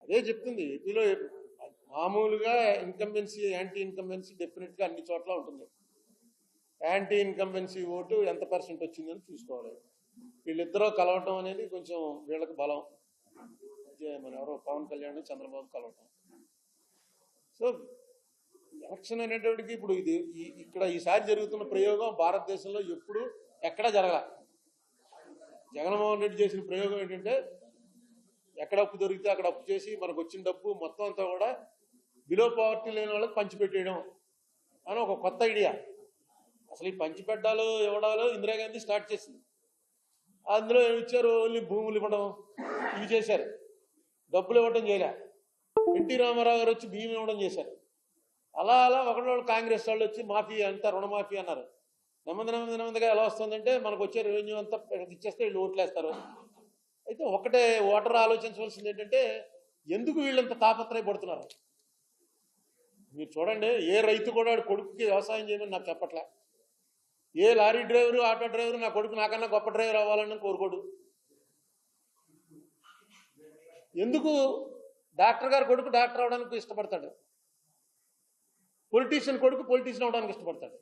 అదే చెప్తుంది ఏపీలో మామూలుగా ఇన్కంబెన్సీ యాంటీ ఇన్కంబెన్సీ డెఫినెట్గా అన్ని చోట్ల ఉంటుంది. యాంటీ ఇన్కంబెన్సీ ఓటు ఎంత పర్సెంట్ వచ్చిందని చూసుకోవాలి. వీళ్ళిద్దరూ కలవటం అనేది కొంచెం వీళ్ళకి బలం. మన ఎవరో పవన్ కళ్యాణ్ చంద్రబాబు కలవటం. సో ఎలక్షన్ అనేటప్పటికి ఇప్పుడు ఇది ఇక్కడ ఈసారి జరుగుతున్న ప్రయోగం భారతదేశంలో ఎప్పుడు ఎక్కడా జరగల. జగన్మోహన్ రెడ్డి చేసిన ప్రయోగం ఏంటంటే ఎక్కడ అప్పు దొరికితే అక్కడ అప్పు చేసి మనకు వచ్చిన డబ్బు మొత్తం అంతా కూడా బిలో పవర్టీ లేని వాళ్ళకి పంచిపెట్టేయడం అని ఒక కొత్త ఐడియా. అసలు ఈ పంచిపెట్టాలు ఇవ్వడాలు ఇందిరాగాంధీ స్టార్ట్ చేసింది. అందులో ఏమి ఇచ్చారు? ఓన్లీ భూములు ఇవ్వడం ఇవి చేశారు, డబ్బులు ఇవ్వడం చేయలే. ఎన్టీ రామారావు గారు వచ్చి బియ్యం ఇవ్వడం చేశారు. అలా అలా ఒకళ్ళు కాంగ్రెస్ వాళ్ళు వచ్చి మాఫీ అంతా రుణమాఫీ అన్నారు. నెమ్మదిగా ఎలా వస్తుందంటే మనకు వచ్చే రెవెన్యూ అంతా ఇచ్చేస్తే వీళ్ళు ఓట్లేస్తారు. అయితే ఒకటే ఓటర్ ఆలోచించవలసింది ఏంటంటే ఎందుకు వీళ్ళంత తాపత్రయపడుతున్నారు? మీరు చూడండి, ఏ రైతు కూడా కొడుకుకి వ్యవసాయం చేయమని నాకు చెప్పట్లే. ఏ లారీ డ్రైవరు ఆటో డ్రైవరు నా కొడుకు నాకన్నా గొప్ప డ్రైవర్ అవ్వాలని కోరుకోడు. ఎందుకు డాక్టర్ గారు కొడుకు డాక్టర్ అవడానికి ఇష్టపడతాడు, పొలిటీషియన్ కొడుకు పొలిటీషియన్ అవడానికి ఇష్టపడతాడు.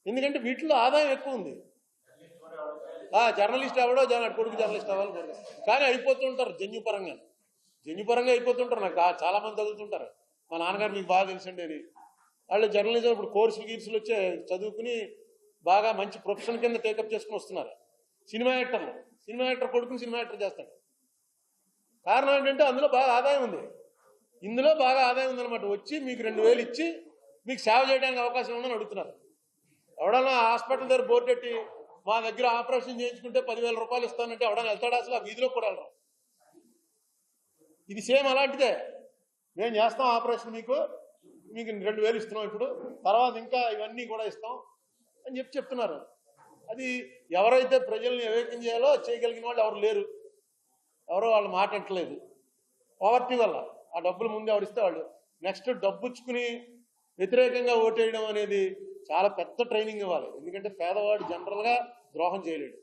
ఎందుకంటే వీటిలో ఆదాయం ఎక్కువ ఉంది. జర్నలిస్ట్ అవడో కొడుకు జర్నలిస్ట్ అవ్వాలి కొడుకు. కానీ అయిపోతుంటారు జన్యుపరంగా అయిపోతుంటారు. నాకు చాలా మంది తగులుతుంటారు. మా నాన్నగారు మీకు బాగా తెలుసండి అని. వాళ్ళు జర్నలిజం ఇప్పుడు కోర్సులు వచ్చే చదువుకుని బాగా మంచి ప్రొఫెషన్ కింద టేకప్ చేసుకుని వస్తున్నారు. సినిమా యాక్టర్ కొడుకుని సినిమా యాక్టర్ చేస్తాడు. కారణం ఏంటంటే అందులో బాగా ఆదాయం ఉంది. ఇందులో బాగా ఆదాయం ఉందన్నమాట. వచ్చి మీకు 2000 ఇచ్చి మీకు సేవ చేయడానికి అవకాశం ఉందని అడుగుతున్నారు. ఎవడన్నా హాస్పిటల్ దగ్గర బోర్డు పెట్టి మా దగ్గర ఆపరేషన్ చేయించుకుంటే 10,000 రూపాయలు ఇస్తానంటే ఎవడన్నా వెళ్తాడా? అసలు ఆ వీధిలో కూడా వెళ్ళరు. ఇది సేమ్ అలాంటిదే. మేము చేస్తాం ఆపరేషన్, మీకు 2000 ఇస్తున్నాం, ఇప్పుడు తర్వాత ఇంకా ఇవన్నీ కూడా ఇస్తాం అని చెప్తున్నారు. అది ఎవరైతే ప్రజల్ని వివేకం చేయాలో చేయగలిగిన వాళ్ళు ఎవరు లేరు. ఎవరో వాళ్ళు మాట్లాడట్లేదు. పవర్టీ వల్ల ఆ డబ్బులు ముందు ఎవరిస్తే వాళ్ళు నెక్స్ట్ డబ్బుచ్చుకుని వ్యతిరేకంగా ఓటేయడం అనేది చాలా పెద్ద ట్రైనింగ్ ఇవ్వాలి. ఎందుకంటే పేదవాడు జనరల్గా ద్రోహం చేయలేడు.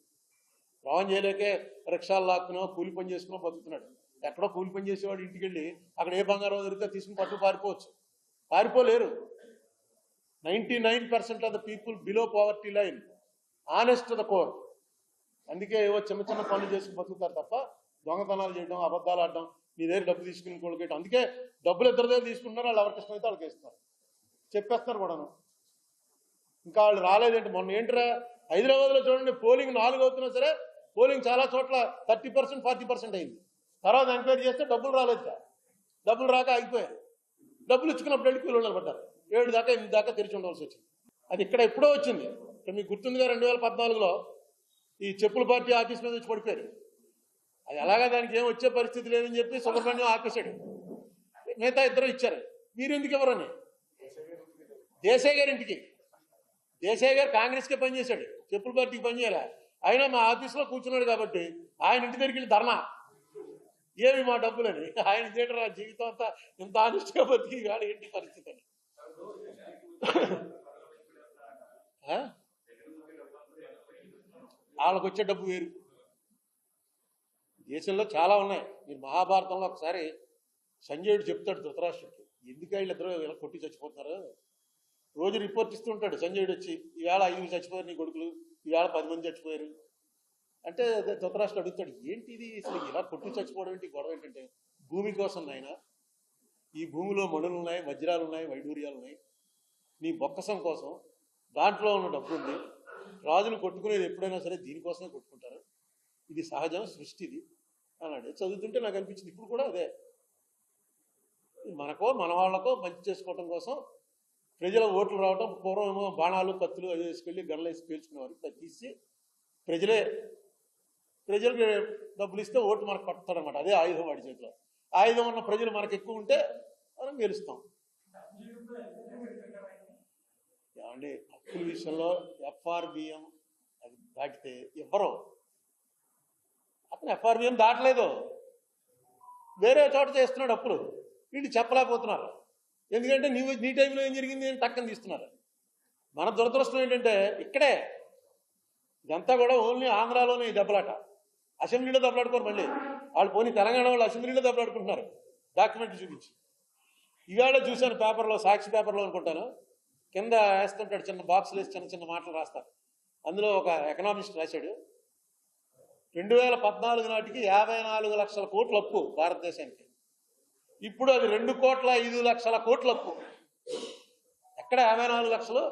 ద్రోహం చేయలేకే రిక్షాలు లాక్కునో కూలి పని చేసుకునో బతుకుతున్నాడు. ఎక్కడో కూలి పని చేసేవాడు ఇంటికి వెళ్ళి అక్కడ ఏ బంగారం దొరికితే తీసుకుని పట్టు పారిపోవచ్చు. పారిపోలేరు. 99% of the people below poverty line, honest the core. అందుకే ఏవో చిన్న పనులు చేసుకుని బతుకుతారు తప్ప దొంగతనాలు చేయడం, అబద్ధాలు ఆడడం, నీ దగ్గర డబ్బు తీసుకుని కొడుకేయడం. అందుకే డబ్బులు ఇద్దరి దగ్గర తీసుకుంటున్నారు. వాళ్ళు ఎవరికి ఇష్టమైతే వాళ్ళకి ఇస్తారు, చెప్పేస్తున్నారు కూడాను. ఇంకా వాళ్ళు రాలేదంటే మొన్న ఏంట్రా హైదరాబాద్లో చూడండి, పోలింగ్ 4 అవుతున్నా సరే పోలింగ్ చాలా చోట్ల 30%, 40% అయింది. తర్వాత ఎంక్వైరీ చేస్తే డబ్బులు రాలేదు. డబ్బులు రాక ఆగిపోయారు. డబ్బులు ఇచ్చుకున్నప్పుడు వెళ్ళి కూలీలు పడ్డారు. 7 దాకా 8 దాకా తెరిచి ఉండవలసి వచ్చింది. అది ఇక్కడ ఎప్పుడో వచ్చింది. ఇక్కడ మీకు గుర్తుందిగా 2014లో ఈ చెప్పుల పార్టీ ఆఫీస్ మీద వచ్చి పడిపోయారు. అది అలాగా దానికి ఏం వచ్చే పరిస్థితి లేదని చెప్పి సుబ్రహ్మణ్యం ఆపేశాడు. మిగతా ఇద్దరు ఇచ్చారు. మీరు ఎందుకు ఎవరని దేశాయ్ గారి ఇంటికి, దేశాయ్ గారు కాంగ్రెస్కే పనిచేశాడు, చెప్పుల పార్టీకి పనిచేయాలి. అయినా మా ఆఫీస్లో కూర్చున్నాడు కాబట్టి ఆయన ఇంటి దగ్గరికి వెళ్ళి ధర్నా, ఏమి మా డబ్బులని. ఆయన థియేటర్ జీవితం అంతా ఇంత ఆనిస్ట్గా బతికి కాదు ఏంటి పరిస్థితి అని. వాళ్ళకు వచ్చే డబ్బు వేరు. దేశంలో చాలా ఉన్నాయి. మీరు మహాభారతంలో ఒకసారి సంజయుడు చెప్తాడు ధృతరాష్ట్రుడికి, ఎందుకు వీళ్ళిద్దరూ ఇలా కొట్టి చచ్చిపోతున్నారు. రోజు రిపోర్ట్ ఇస్తూ ఉంటాడు సంజయుడు వచ్చి, ఈవేళ 5 చచ్చిపోయారు నీ కొడుకులు, ఈవేళ 10 మంది చచ్చిపోయారు అంటే. ధృతరాష్ట్రుడు అడుగుతాడు, ఏంటి ఇది అసలు ఇలా కొట్టి చచ్చిపోవడం ఏంటి, గొడవ ఏంటంటే, భూమి కోసం నాయన, ఈ భూమిలో మణులు ఉన్నాయి, వజ్రాలు ఉన్నాయి, వైడూర్యాలు ఉన్నాయి, నీ బొక్కసం కోసం దాంట్లో ఉన్న డబ్బు ఉంది. రాజులు కొట్టుకునేది ఎప్పుడైనా సరే దీనికోసమే కొట్టుకుంటారు, ఇది సహజం, సృష్టిది అన్నాడు. చదువుతుంటే నాకు అనిపించింది ఇప్పుడు కూడా అదే. మనకో మన వాళ్ళకో మంచి చేసుకోవటం కోసం ప్రజల ఓట్లు రావటం. పూర్వమేమో బాణాలు కత్తులు అవి వేసుకెళ్ళి గన్లు వేసి పేల్చుకునేవారు. తీసి ప్రజలకు డబ్బులు ఇస్తే ఓటు మనకు పట్టుతాడనమాట. అదే ఆయుధం వాడి చేతిలో. ఆయుధం ఉన్న ప్రజలు మనకు ఎక్కువ ఉంటే మనం గెలుస్తాం. ఏమండి అప్పుల విషయంలో FRBM అది దాటితే ఎవ్వరో, అతను FRBM దాటలేదు, వేరే చోట చేస్తున్నాడు అప్పులు. వీళ్ళు చెప్పలేకపోతున్నారు. ఎందుకంటే నీ టైంలో ఏం జరిగింది అని టక్కని తీస్తున్నారు. మన దురదృష్టం ఏంటంటే ఇక్కడే ఇదంతా కూడా ఓన్లీ ఆంధ్రాలోనే దెబ్బలాట. అసెంబ్లీలో దెబ్బలాడుకోరు. మళ్ళీ వాళ్ళు పోనీ తెలంగాణ వాళ్ళు అసెంబ్లీలో దెబ్బలాడుకుంటున్నారు. డాక్యుమెంట్లు చూపించి. ఇవాళ చూశాను పేపర్లో, సాక్షి పేపర్లో అనుకుంటాను, కింద వేస్తుంటాడు చిన్న బాక్సులు వేసి చిన్న చిన్న మాటలు రాస్తారు. అందులో ఒక ఎకనామిస్ట్ రాశాడు, 2014 నాటికి 54 లక్షల కోట్ల అప్పు భారతదేశానికి. ఇప్పుడు అది 2,05,00,000 కోట్ల అప్పు. ఎక్కడ 54 లక్షలు,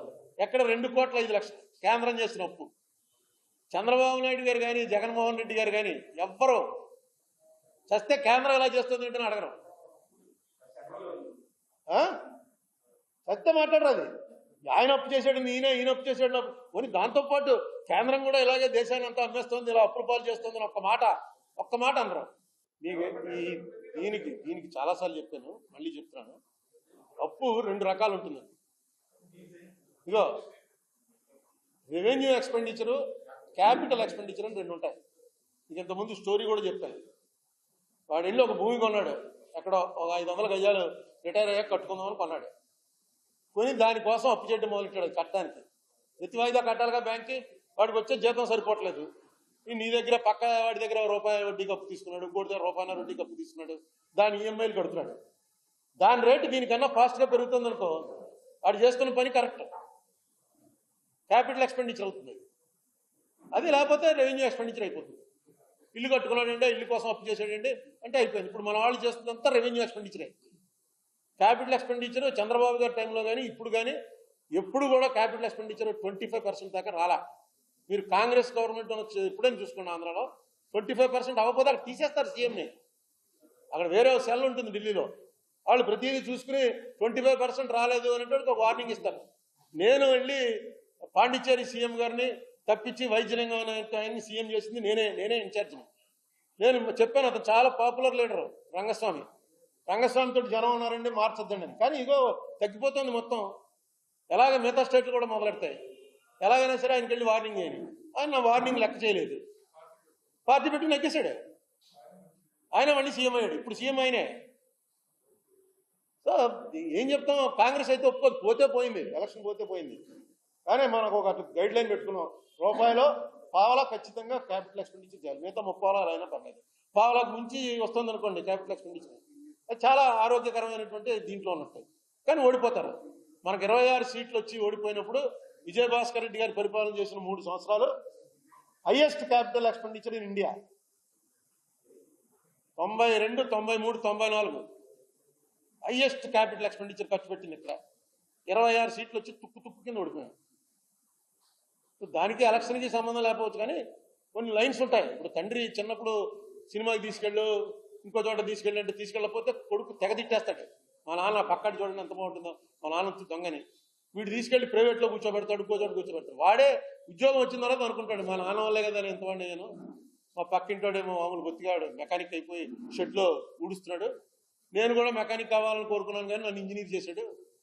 ఎక్కడ 2,05,00,000 కేంద్రం చేసిన అప్పు. చంద్రబాబు నాయుడు గారు కానీ జగన్మోహన్ రెడ్డి గారు కానీ ఎవ్వరూ చస్తే కేంద్రం ఎలా చేస్తుంది ఏంటని అడగరు. చస్తే మాట్లాడరు. అది ఆయన అప్పు చేశాడు, ఈయన అప్పు చేశాడు అని. దాంతోపాటు కేంద్రం కూడా ఇలాగే దేశాన్ని అంతా అమ్మేస్తుంది, ఇలా అప్పుల పాలు చేస్తుంది అని ఒక్క మాట అనరు. దీనికి చాలాసార్లు చెప్పాను, మళ్ళీ చెప్తున్నాను. అప్పు 2 రకాలు ఉంటుంది. ఇగో రెవెన్యూ ఎక్స్పెండిచరు, క్యాపిటల్ ఎక్స్పెండిచర్ అని 2 ఉంటాయి. మీకు ఇంతకుముందు స్టోరీ కూడా చెప్పాను. వాడు వెళ్ళి ఒక భూమి కొన్నాడు, ఎక్కడో ఒక 500 గజాలు రిటైర్ అయ్యాక కట్టుకుందామని కొన్నాడు. కొని దానికోసం అప్పు చేయడం మొదలెట్టాడు కట్టడానికి. ప్రతి వాయిదా కట్టాలిగా బ్యాంక్కి. వాడికి వచ్చే జీతం సరిపోవట్లేదు. నీ దగ్గర పక్క వాడి దగ్గర రూపాయి వడ్డీకి అప్పు తీసుకున్నాడు, ఇంకోటి దగ్గర రూపాయల వడ్డీకి అప్పు తీసుకున్నాడు, దాని ఈఎంఐలు కడుతున్నాడు. దాని రేటు దీనికన్నా ఫాస్ట్గా పెరుగుతుంది అనుకో, వాడు చేస్తున్న పని కరెక్ట్, క్యాపిటల్ ఎక్స్పెండిచర్ అవుతుంది. అది లేకపోతే రెవెన్యూ ఎక్స్పెండిచర్ అయిపోతుంది. ఇల్లు కట్టుకున్నాడంటే, ఇల్లు కోసం అప్పు చేసాడండి అంటే అయిపోయింది. ఇప్పుడు మన వాళ్ళు చేస్తుందంతా రెవెన్యూ ఎక్స్పెండిచరే. క్యాపిటల్ ఎక్స్పెండిచర్ చంద్రబాబు గారి టైంలో కానీ ఇప్పుడు కానీ ఎప్పుడు కూడా క్యాపిటల్ ఎక్స్పెండిచర్ 25% దాకా రాలా. మీరు కాంగ్రెస్ గవర్నమెంట్ ఎప్పుడైనా చూసుకోండి, ఆంధ్రాలో 25% అవ్వకపోతే అక్కడ తీసేస్తారు సీఎంని. అక్కడ వేరే సెల్ ఉంటుంది ఢిల్లీలో, వాళ్ళు ప్రతిదీ చూసుకుని 25% రాలేదు అనేటువంటి ఒక వార్నింగ్ ఇస్తారు. నేను వెళ్ళి పాండిచ్చేరి సీఎం గారిని తప్పించి వైద్యలింగం ఆయన్ని సీఎం చేసింది నేనే ఇన్ఛార్జిని. నేను చెప్పాను, అతను చాలా పాపులర్ లీడరు రంగస్వామితో జనం ఉన్నారండి, మార్చొద్దండి అని. కానీ ఇగో తగ్గిపోతుంది మొత్తం. ఎలాగ మిగతా స్టేట్లు కూడా మొదలెడతాయి. ఎలాగైనా సరే ఆయనకి వెళ్ళి వార్నింగ్ చేయని, ఆయన నా వార్నింగ్ లెక్క చేయలేదు. పార్టీ పెట్టి నెగ్గేశాడు. ఆయన మళ్ళీ సీఎం అయ్యాడు. ఇప్పుడు సీఎం ఆయనే. సో ఏం చెప్తాం, కాంగ్రెస్ అయితే ఒప్పుకోదు, పోతే పోయింది, ఎలక్షన్ పోతే పోయింది. కానీ మనకు ఒక గైడ్ లైన్ పెట్టుకున్నాం, రూపాయలో పావలా ఖచ్చితంగా క్యాపిటల్ ఎక్స్పెండిచర్ చేయాలి. మిగతా 30 అయినా పర్లేదు. పావలాకు మించి వస్తుంది అనుకోండి క్యాపిటల్ ఎక్స్పెండిచర్, అది చాలా ఆరోగ్యకరమైనటువంటి దీంట్లో ఉన్నట్టు. కానీ ఓడిపోతారు. మనకు 26 సీట్లు వచ్చి ఓడిపోయినప్పుడు విజయభాస్కర్ రెడ్డి గారు పరిపాలన చేసిన 3 సంవత్సరాలు highest capital expenditure in India. 92, 93, 94 highest capital expenditure ఖర్చు పెట్టింది. ఇక్కడ 26 సీట్లు వచ్చి తుక్కు కింద ఓడిపోయాం. దానికి ఎలక్షన్కి సంబంధం లేకపోవచ్చు, కానీ కొన్ని లైన్స్ ఉంటాయి. ఇప్పుడు తండ్రి చిన్నప్పుడు సినిమాకి తీసుకెళ్ళు, ఇంకో చోట తీసుకెళ్ళి అంటే తీసుకెళ్ళకపోతే కొడుకు తెగ తిట్టేస్తాడు. మా నాన్న పక్కటి చూడండి ఎంత బాగుంటుందో, మా నాన్న దొంగని. వీడు తీసుకెళ్ళి ప్రైవేట్లో కూర్చోబెడతాడు, ఇంకో చోట కూర్చోబెడతాడు. వాడే ఉద్యోగం వచ్చిన తర్వాత అనుకుంటాడు, మా నాన్న వల్లే కదా నేను ఎంతవాడిని అయ్యాను. మా పక్కింటోడేమో మామూలు బొత్తిగాడు మెకానిక్ అయిపోయి షెడ్లో ఊడుస్తున్నాడు, నేను కూడా మెకానిక్ కావాలని కోరుకున్నాను కానీ నన్ను ఇంజనీర్ చేశాడు.